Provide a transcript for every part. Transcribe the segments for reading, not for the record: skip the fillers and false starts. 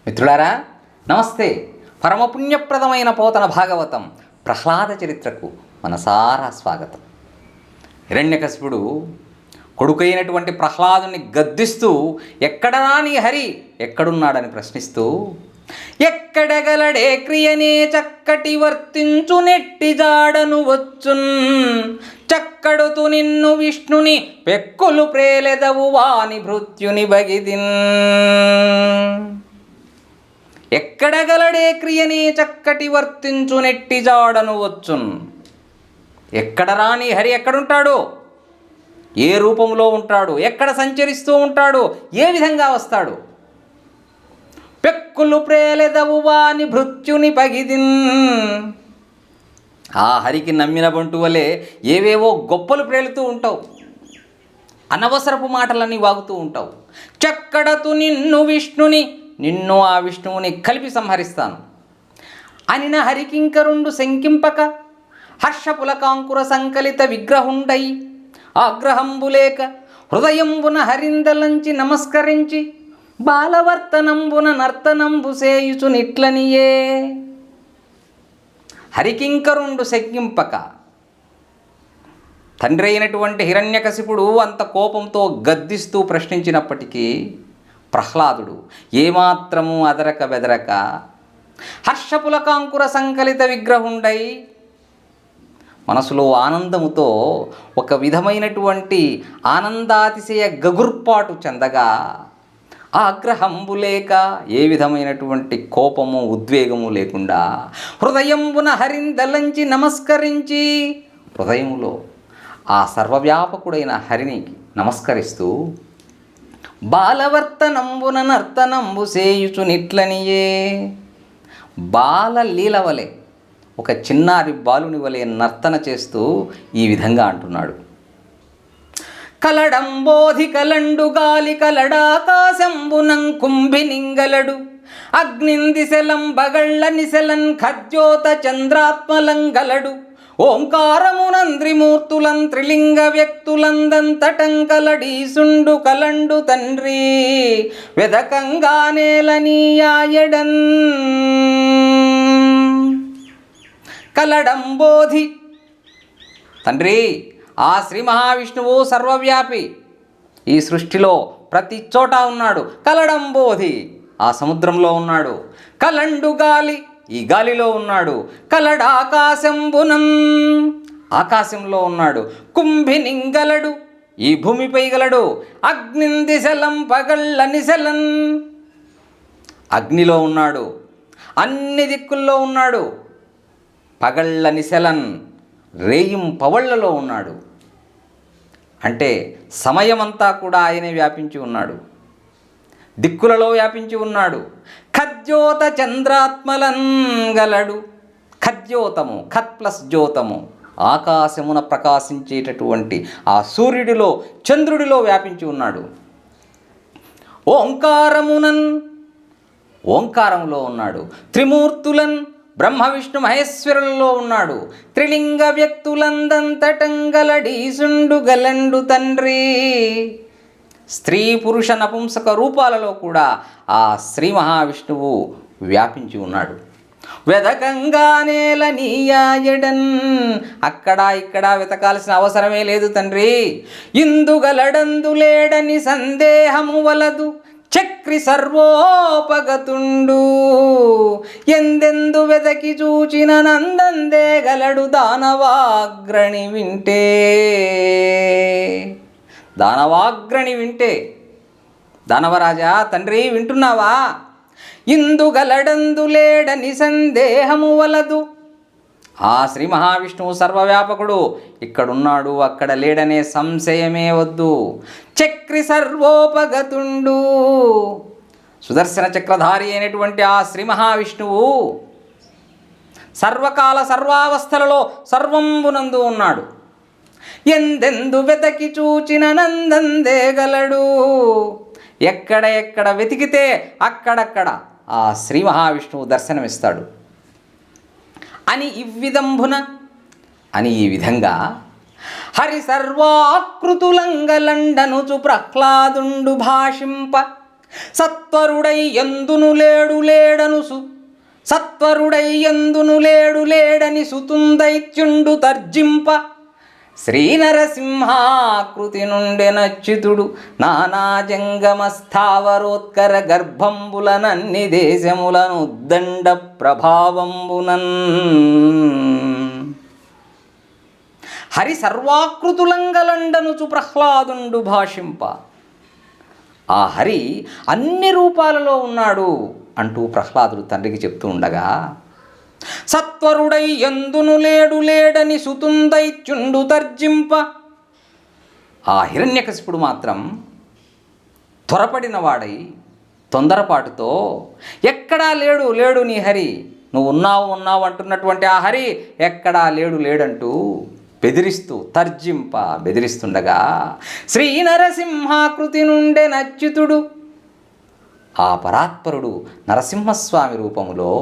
మిత్రులారా నమస్తే. పరమపుణ్యప్రదమైన పోతన భాగవతం ప్రహ్లాద చరిత్రకు మనసారా స్వాగతం. హిరణ్యకశిపుడు కొడుకైనటువంటి ప్రహ్లాదుని గద్దిస్తూ ఎక్కడరా నీ హరి ఎక్కడున్నాడని ప్రశ్నిస్తూ, ఎక్కడగలడే క్రియనే చక్కటి వర్తించు నెట్టి జాడను వచ్చున్, చక్కడుతు నిన్ను విష్ణుని పెక్కులు ప్రేలెదవు వాని భృత్యుని బగిదిన్. ఎక్కడగలడే క్రియనే చక్కటి వర్తించు నెట్టి జాడను వచ్చున్. ఎక్కడ రాని హరి ఎక్కడుంటాడు, ఏ రూపంలో ఉంటాడు, ఎక్కడ సంచరిస్తూ ఉంటాడు, ఏ విధంగా వస్తాడు. పెక్కులు ప్రేలెదవు వాని భృత్యుని పగిదిన్. ఆ హరికి నమ్మిన బంటు వలె ఏవేవో గొప్పలు ప్రేలుతూ ఉంటావు, అనవసరపు మాటలని వాగుతూ ఉంటావు. చక్కడతు నిన్ను విష్ణుని, నిన్ను ఆ విష్ణువుని కలిపి సంహరిస్తాను అనిన హరికింకరుండు శంకింపక, హర్షపులకాంకుర సంకలిత విగ్రహుండై ఆగ్రహంబులేక హృదయంబున హరిందలంచి నమస్కరించి, బాలవర్తనంబున నర్తనంబు సేయుచు నిట్లనియే. హరికింకరుండు శంకింపక, తండ్రి అయినటువంటి హిరణ్యకశిపుడు అంత కోపంతో గద్దిస్తూ ప్రశ్నించినప్పటికీ ప్రహ్లాదుడు ఏమాత్రము అదరక బెదరక హర్షపులకాంకుర సంకలిత విగ్రహుండై మనసులో ఆనందముతో ఒక విధమైనటువంటి ఆనందాతిశయ గగుర్పాటు చెందగా, ఆగ్రహంబు లేక ఏ విధమైనటువంటి కోపము ఉద్వేగము లేకుండా హృదయంబున హరిందలంచి నమస్కరించి, హృదయములో ఆ సర్వవ్యాపకుడైన హరినికి నమస్కరిస్తూ, బాలవర్తనంబున నర్తనంబు సేయుచు నిట్లనియే. బాలలీల వలె, ఒక చిన్నారి బాలుని వలె నర్తన చేస్తూ ఈ విధంగా అంటున్నాడు. కలడంబోధి కలండు గాలి కలడాకాశంబునం కుంభినింగలడు, అగ్నిందిశలం బగళ్ళ నిశలన్ ఖద్యోత చంద్రాత్మలంగలడు, ఓంకారమునంద్రిమూర్తులం త్రిలింగ వ్యక్తులందంతటంకలడీసుండు కలండు తండ్రి వెదకంగానేలనీయాయడన్. కలడంబోధి, తండ్రి ఆ శ్రీ మహావిష్ణువు సర్వవ్యాపి, ఈ సృష్టిలో ప్రతి చోట ఉన్నాడు. కలడంబోధి, ఆ సముద్రంలో ఉన్నాడు. కలండు గాలి, ఈ గాలిలో ఉన్నాడు. కలడాకాశంబునం, ఆకాశంలో ఉన్నాడు. కుంభినింగలడు, ఈ భూమిపై గలడు. అగ్నిందిశలం పగళ్ళ నిశలన్, అగ్నిలో ఉన్నాడు, అన్ని దిక్కుల్లో ఉన్నాడు. పగళ్ళ నిశలన్, రేయిం పవళ్లలో ఉన్నాడు. అంటే సమయమంతా కూడా ఆయనే వ్యాపించి ఉన్నాడు, దిక్కులలో వ్యాపించి ఉన్నాడు. ఖద్యోత చంద్రాత్మలంగలడు, ఖద్యోతము, ఖత్ ప్లస్ జ్యోతము, ఆకాశమున ప్రకాశించేటటువంటి ఆ సూర్యుడిలో చంద్రుడిలో వ్యాపించి ఉన్నాడు. ఓంకారమునన్, ఓంకారములో ఉన్నాడు. త్రిమూర్తులన్, బ్రహ్మ విష్ణు మహేశ్వరులలో ఉన్నాడు. త్రిలింగ వ్యక్తులందంతటంగలడీసుండు గలండు తండ్రి, స్త్రీ పురుష నపుంసక రూపాలలో కూడా ఆ శ్రీ మహావిష్ణువు వ్యాపించి ఉన్నాడు. వెదకంగానేల నీయాయడన్, అక్కడ ఇక్కడ వెతకాల్సిన అవసరమే లేదు తండ్రి. ఇందుగలడందు లేడని సందేహము వలదు, చక్రి సర్వోపగతుండు, ఎందెందు వెదకి చూచిన నందందే గలడు దానవాగ్రణి వింటే. దానవాగ్రణి వింటే, దానవరాజా తండ్రి వింటున్నావా? ఇందుగలడందు లేడని సందేహము వలదు, ఆ శ్రీ మహావిష్ణువు సర్వవ్యాపకుడు, ఇక్కడున్నాడు అక్కడ లేడనే సంశయమే వద్దు. చక్రి సర్వోపగతుండు, సుదర్శన చక్రధారి అయినటువంటి ఆ శ్రీ మహావిష్ణువు సర్వకాల సర్వావస్థలలో సర్వంబునందు ఉన్నాడు. ఎందెందు వెతకి చూచిన నందందే గలడు, ఎక్కడ ఎక్కడ వెతికితే అక్కడక్కడ ఆ శ్రీ మహావిష్ణువు దర్శనమిస్తాడు అని ఇవ్విధంభున, అని ఈ విధంగా హరి సర్వాకృతులంగలండనుచు ప్రహ్లాదుండు భాషింప, సత్వరుడై ఎందును లేడు లేడనుసు సత్వరుడై ఎందును లేడు లేడని సుతుందైత్యుండు తర్జింప శ్రీనరసింహాకృతి నుండెనచ్యుతుడు నానా జంగమ స్థావరోత్కర గర్భంబులనన్ని దేశములను ఉద్దండ ప్రభావంబునన్ హరి సర్వాకృతులంగలండనుచు ప్రహ్లాదుండు భాషింప ఆ హరి అన్ని రూపాలలో ఉన్నాడు అంటూ ప్రహ్లాదుడు తండ్రికి చెప్తూ ఉండగా సత్వరుడై ఎందును లేడు లేడని సుతుందైత్యుండు తర్జింప ఆ హిరణ్యకశిపుడు మాత్రం త్వరపడిన వాడై తొందరపాటుతో ఎక్కడా లేడు లేడు నీ హరి, నువ్వు ఉన్నావు అంటున్నటువంటి ఆ హరి ఎక్కడా లేడు లేడంటూ బెదిరిస్తుండగా శ్రీనరసింహాకృతి నుండే నచ్యుతుడు ఆ పరాత్పరుడు నరసింహస్వామి రూపములో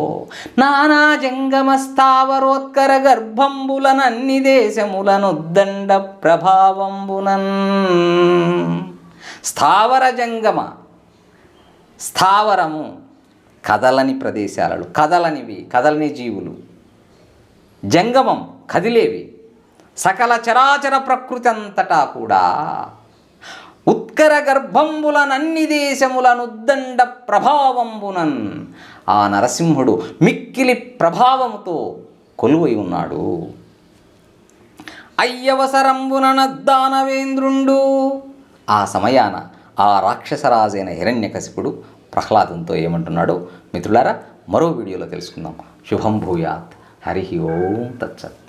నానా జంగమ స్థావరోత్కర గర్భంబులనన్ని దేశములనుద్దండ ప్రభావంబునన్ స్థావర జంగమ స్థావరము కదలని ప్రదేశాలలో కదలని జీవులు, జంగమం కదిలేవి, సకల చరాచర ప్రకృతి అంతటా కూడా ఉత్కర గర్భంబులనన్ని దేశములనుద్దండ ప్రభావంబునన్ ఆ నరసింహుడు మిక్కిలి ప్రభావముతో కొలువై ఉన్నాడు. అయ్యవసరంబుననద్దానవేంద్రుండు ఆ సమయాన ఆ రాక్షసరాజైన హిరణ్యకశిపుడు ప్రహ్లాదంతో ఏమంటున్నాడో మిత్రులారా మరో వీడియోలో తెలుసుకుందాం. శుభం భూయాత్. హరి ఓం తత్సత్.